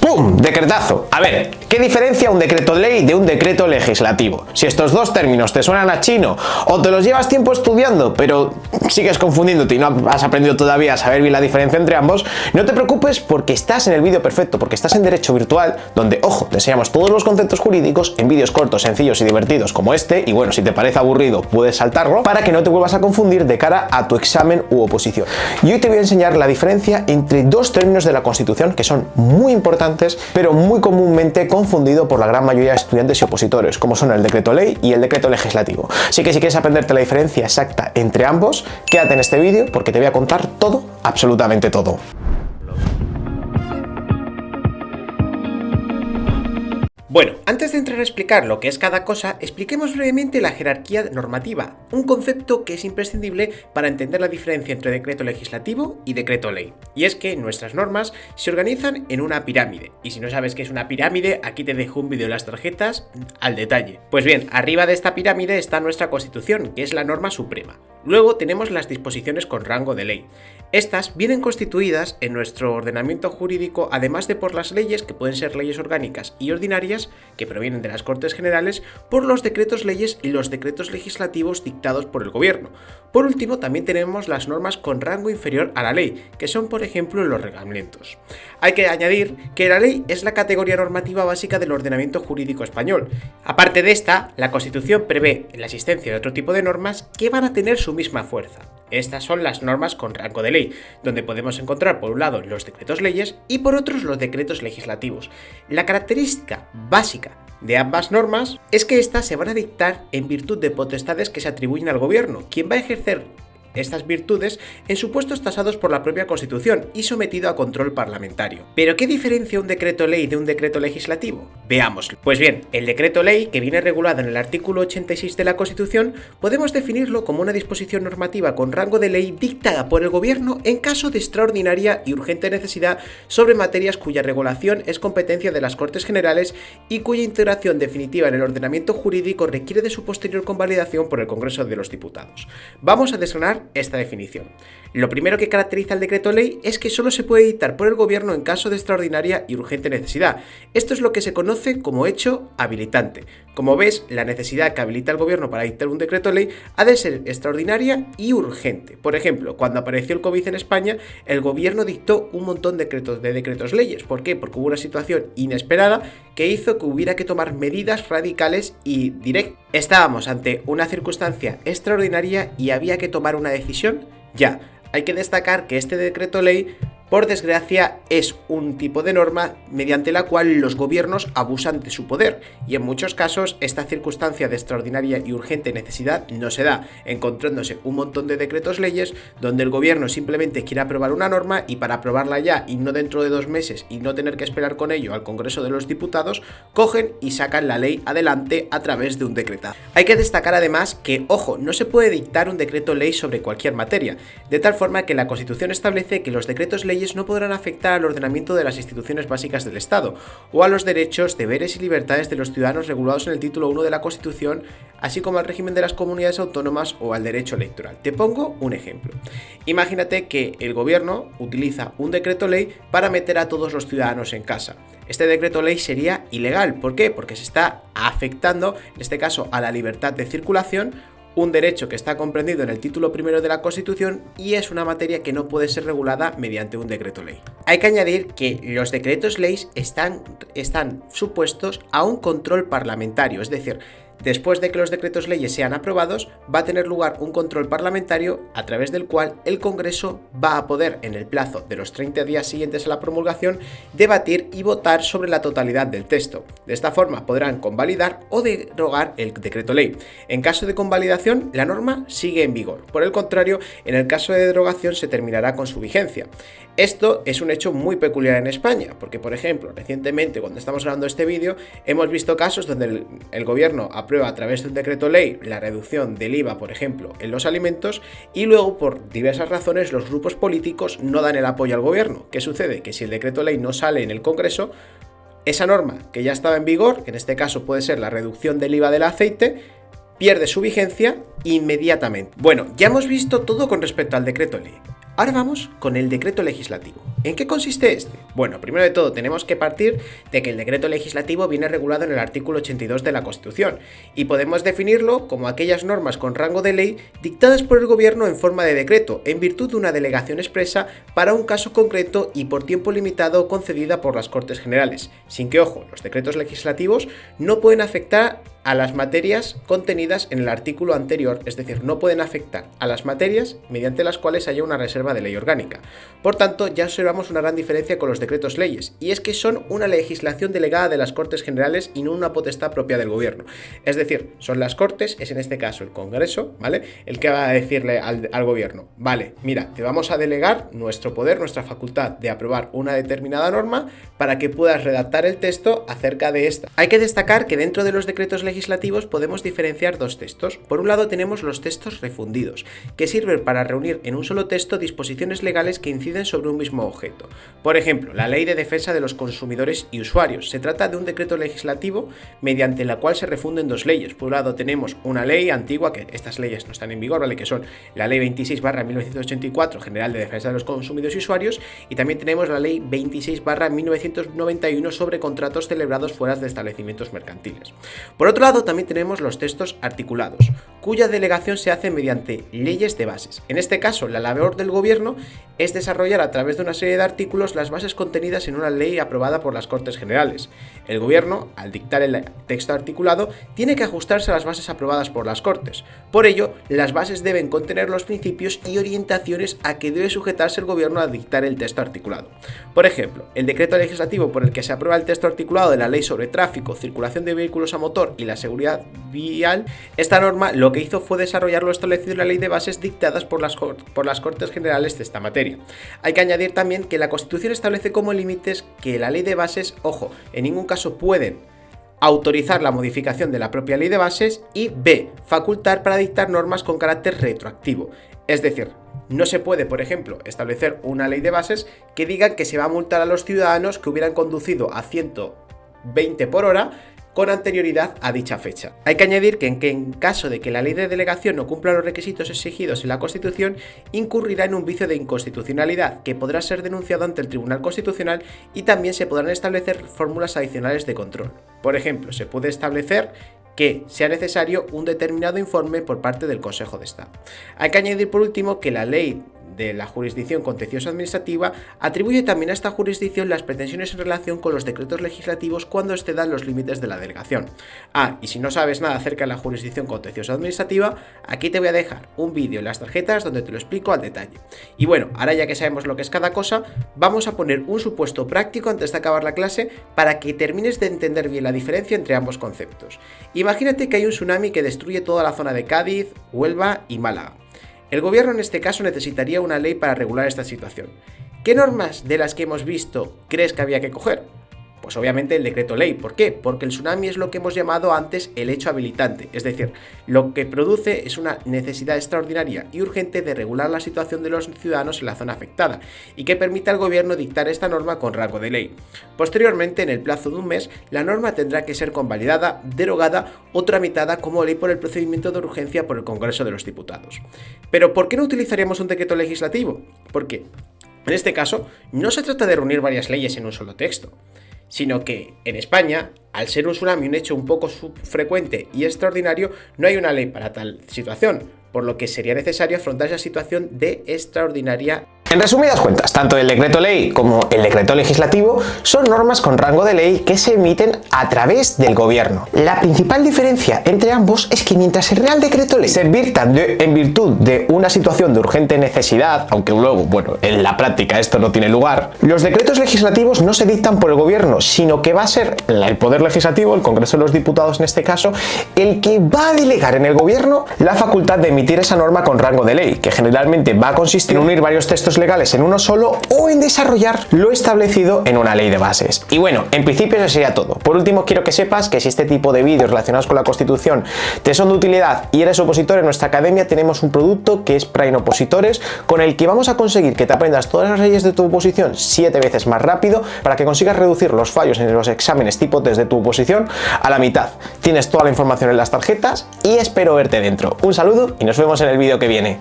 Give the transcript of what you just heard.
¡Pum! Decretazo. A ver, ¿qué diferencia un decreto ley de un decreto legislativo? Si estos dos términos te suenan a chino o te los llevas tiempo estudiando, pero sigues confundiéndote y no has aprendido todavía a saber bien la diferencia entre ambos, no te preocupes porque estás en el vídeo perfecto, porque estás en Derecho Virtual, donde, ojo, te enseñamos todos los conceptos jurídicos en vídeos cortos, sencillos y divertidos como este, y bueno, si te parece aburrido puedes saltarlo, para que no te vuelvas a confundir de cara a tu examen u oposición. Y hoy te voy a enseñar la diferencia entre dos términos de la Constitución que son muy importantes, pero muy comúnmente confundido por la gran mayoría de estudiantes y opositores, como son el decreto ley y el decreto legislativo. Así que si quieres aprenderte la diferencia exacta entre ambos, quédate en este vídeo porque te voy a contar todo, absolutamente todo. Bueno, antes de entrar a explicar lo que es cada cosa, expliquemos brevemente la jerarquía normativa, un concepto que es imprescindible para entender la diferencia entre decreto legislativo y decreto ley. Y es que nuestras normas se organizan en una pirámide, y si no sabes qué es una pirámide, aquí te dejo un vídeo de las tarjetas al detalle. Pues bien, arriba de esta pirámide está nuestra Constitución, que es la norma suprema. Luego tenemos las disposiciones con rango de ley. Estas vienen constituidas en nuestro ordenamiento jurídico, además de por las leyes, que pueden ser leyes orgánicas y ordinarias, que provienen de las Cortes Generales, por los decretos leyes y los decretos legislativos dictados por el Gobierno. Por último, también tenemos las normas con rango inferior a la ley, que son, por ejemplo, los reglamentos. Hay que añadir que la ley es la categoría normativa básica del ordenamiento jurídico español. Aparte de esta, la Constitución prevé la existencia de otro tipo de normas que van a tener su misma fuerza. Estas son las normas con rango de ley, donde podemos encontrar por un lado los decretos leyes y por otros los decretos legislativos. La característica básica de ambas normas es que estas se van a dictar en virtud de potestades que se atribuyen al gobierno, quien va a ejercer estas virtudes en supuestos tasados por la propia Constitución y sometido a control parlamentario. ¿Pero qué diferencia un decreto ley de un decreto legislativo? Veámoslo. Pues bien, el decreto ley, que viene regulado en el artículo 86 de la Constitución, podemos definirlo como una disposición normativa con rango de ley dictada por el Gobierno en caso de extraordinaria y urgente necesidad sobre materias cuya regulación es competencia de las Cortes Generales y cuya integración definitiva en el ordenamiento jurídico requiere de su posterior convalidación por el Congreso de los Diputados. Vamos a desgranar esta definición. Lo primero que caracteriza el decreto ley es que solo se puede dictar por el gobierno en caso de extraordinaria y urgente necesidad. Esto es lo que se conoce como hecho habilitante. Como ves, la necesidad que habilita el gobierno para dictar un decreto ley ha de ser extraordinaria y urgente. Por ejemplo, cuando apareció el COVID en España, el gobierno dictó un montón de decretos leyes. ¿Por qué? Porque hubo una situación inesperada que hizo que hubiera que tomar medidas radicales y directas. Estábamos ante una circunstancia extraordinaria y había que tomar una decisión ya. Hay que destacar que este decreto ley, por desgracia, es un tipo de norma mediante la cual los gobiernos abusan de su poder y en muchos casos esta circunstancia de extraordinaria y urgente necesidad no se da, encontrándose un montón de decretos leyes donde el gobierno simplemente quiere aprobar una norma y para aprobarla ya y no dentro de 2 meses y no tener que esperar con ello al Congreso de los Diputados, cogen y sacan la ley adelante a través de un decretazo. Hay que destacar además que, ojo, no se puede dictar un decreto ley sobre cualquier materia, de tal forma que la Constitución establece que los decretos leyes no podrán afectar al ordenamiento de las instituciones básicas del Estado o a los derechos, deberes y libertades de los ciudadanos regulados en el título 1 de la Constitución, así como al régimen de las comunidades autónomas o al derecho electoral. Te pongo un ejemplo. Imagínate que el gobierno utiliza un decreto ley para meter a todos los ciudadanos en casa. Este decreto ley sería ilegal. ¿Por qué? Porque se está afectando, en este caso, a la libertad de circulación, un derecho que está comprendido en el título primero de la Constitución y es una materia que no puede ser regulada mediante un decreto ley. Hay que añadir que los decretos leyes están supuestos a un control parlamentario, es decir, después de que los decretos leyes sean aprobados, va a tener lugar un control parlamentario a través del cual el Congreso va a poder, en el plazo de los 30 días siguientes a la promulgación, debatir y votar sobre la totalidad del texto. De esta forma podrán convalidar o derogar el decreto ley. En caso de convalidación, la norma sigue en vigor. Por el contrario, en el caso de derogación se terminará con su vigencia. Esto es un hecho muy peculiar en España, porque por ejemplo, recientemente cuando estamos grabando este vídeo, hemos visto casos donde el gobierno aprueba a través de un decreto ley la reducción del IVA, por ejemplo, en los alimentos y luego por diversas razones los grupos políticos no dan el apoyo al gobierno. ¿Qué sucede? Que si el decreto ley no sale en el Congreso, esa norma que ya estaba en vigor, que en este caso puede ser la reducción del IVA del aceite, pierde su vigencia inmediatamente. Bueno, ya hemos visto todo con respecto al decreto ley. Ahora vamos con el decreto legislativo. ¿En qué consiste este? Bueno, primero de todo tenemos que partir de que el decreto legislativo viene regulado en el artículo 82 de la Constitución y podemos definirlo como aquellas normas con rango de ley dictadas por el gobierno en forma de decreto en virtud de una delegación expresa para un caso concreto y por tiempo limitado concedida por las Cortes Generales, sin que, ojo, los decretos legislativos no pueden afectar a las materias contenidas en el artículo anterior, es decir, no pueden afectar a las materias mediante las cuales haya una reserva de ley orgánica. Por tanto, ya observamos una gran diferencia con los decretos leyes, y es que son una legislación delegada de las Cortes Generales y no una potestad propia del gobierno. Es decir, son las Cortes, es en este caso el Congreso, ¿vale?, el que va a decirle al gobierno, vale, mira, te vamos a delegar nuestro poder, nuestra facultad de aprobar una determinada norma para que puedas redactar el texto acerca de esta. Hay que destacar que dentro de los decretos legislativos podemos diferenciar dos textos. Por un lado tenemos los textos refundidos, que sirven para reunir en un solo texto disposiciones legales que inciden sobre un mismo objeto. Por ejemplo, la Ley de Defensa de los Consumidores y Usuarios. Se trata de un decreto legislativo mediante la cual se refunden dos leyes. Por un lado tenemos una ley antigua, que estas leyes no están en vigor, ¿vale?, que son la Ley 26/1984, General de Defensa de los Consumidores y Usuarios, y también tenemos la Ley 26/1991 sobre contratos celebrados fuera de establecimientos mercantiles. Por otro lado, también tenemos los textos articulados, cuya delegación se hace mediante leyes de bases. En este caso, la labor del gobierno es desarrollar a través de una serie de artículos las bases contenidas en una ley aprobada por las Cortes Generales. El gobierno, al dictar el texto articulado, tiene que ajustarse a las bases aprobadas por las Cortes. Por ello, las bases deben contener los principios y orientaciones a que debe sujetarse el gobierno al dictar el texto articulado. Por ejemplo, el decreto legislativo por el que se aprueba el texto articulado de la Ley sobre Tráfico, Circulación de Vehículos a Motor y la Seguridad Vial, esta norma lo que hizo fue desarrollar lo establecido en la Ley de Bases dictadas por las Cortes Generales de esta materia. Hay que añadir también que la Constitución establece como límites que la Ley de Bases, ojo, en ningún caso pueden autorizar la modificación de la propia Ley de Bases y b. facultar para dictar normas con carácter retroactivo. Es decir, no se puede, por ejemplo, establecer una ley de bases que diga que se va a multar a los ciudadanos que hubieran conducido a 120 por hora con anterioridad a dicha fecha. Hay que añadir que en caso de que la ley de delegación no cumpla los requisitos exigidos en la Constitución, incurrirá en un vicio de inconstitucionalidad que podrá ser denunciado ante el Tribunal Constitucional y también se podrán establecer fórmulas adicionales de control. Por ejemplo, se puede establecer que sea necesario un determinado informe por parte del Consejo de Estado. Hay que añadir por último que la ley de la jurisdicción contencioso administrativa atribuye también a esta jurisdicción las pretensiones en relación con los decretos legislativos cuando excedan los límites de la delegación. Y si no sabes nada acerca de la jurisdicción contencioso administrativa, aquí te voy a dejar un vídeo en las tarjetas donde te lo explico al detalle. Y bueno, ahora ya que sabemos lo que es cada cosa, vamos a poner un supuesto práctico antes de acabar la clase para que termines de entender bien la diferencia entre ambos conceptos. Imagínate que hay un tsunami que destruye toda la zona de Cádiz, Huelva y Málaga. El gobierno en este caso necesitaría una ley para regular esta situación. ¿Qué normas de las que hemos visto crees que había que coger? Pues obviamente el decreto ley. ¿Por qué? Porque el tsunami es lo que hemos llamado antes el hecho habilitante, es decir, lo que produce es una necesidad extraordinaria y urgente de regular la situación de los ciudadanos en la zona afectada y que permita al gobierno dictar esta norma con rango de ley. Posteriormente, en el plazo de un mes, la norma tendrá que ser convalidada, derogada o tramitada como ley por el procedimiento de urgencia por el Congreso de los Diputados. Pero ¿por qué no utilizaríamos un decreto legislativo? Porque en este caso no se trata de reunir varias leyes en un solo texto, sino que en España, al ser un tsunami un hecho un poco frecuente y extraordinario, no hay una ley para tal situación, por lo que sería necesario afrontar esa situación de extraordinaria. En resumidas cuentas, tanto el decreto ley como el decreto legislativo son normas con rango de ley que se emiten a través del gobierno. La principal diferencia entre ambos es que mientras el Real Decreto Ley se dictan en virtud de una situación de urgente necesidad, aunque luego, bueno, en la práctica esto no tiene lugar, los decretos legislativos no se dictan por el gobierno, sino que va a ser el Poder Legislativo, el Congreso de los Diputados en este caso, el que va a delegar en el gobierno la facultad de emitir esa norma con rango de ley, que generalmente va a consistir en unir varios textos legales en uno solo o en desarrollar lo establecido en una ley de bases. Y bueno, en principio eso sería todo. Por último, quiero que sepas que si este tipo de vídeos relacionados con la Constitución te son de utilidad y eres opositor, en nuestra academia tenemos un producto que es Prime Opositores, con el que vamos a conseguir que te aprendas todas las leyes de tu oposición 7 veces más rápido para que consigas reducir los fallos en los exámenes tipo test de tu oposición a la mitad. Tienes toda la información en las tarjetas y espero verte dentro. Un saludo y nos vemos en el vídeo que viene.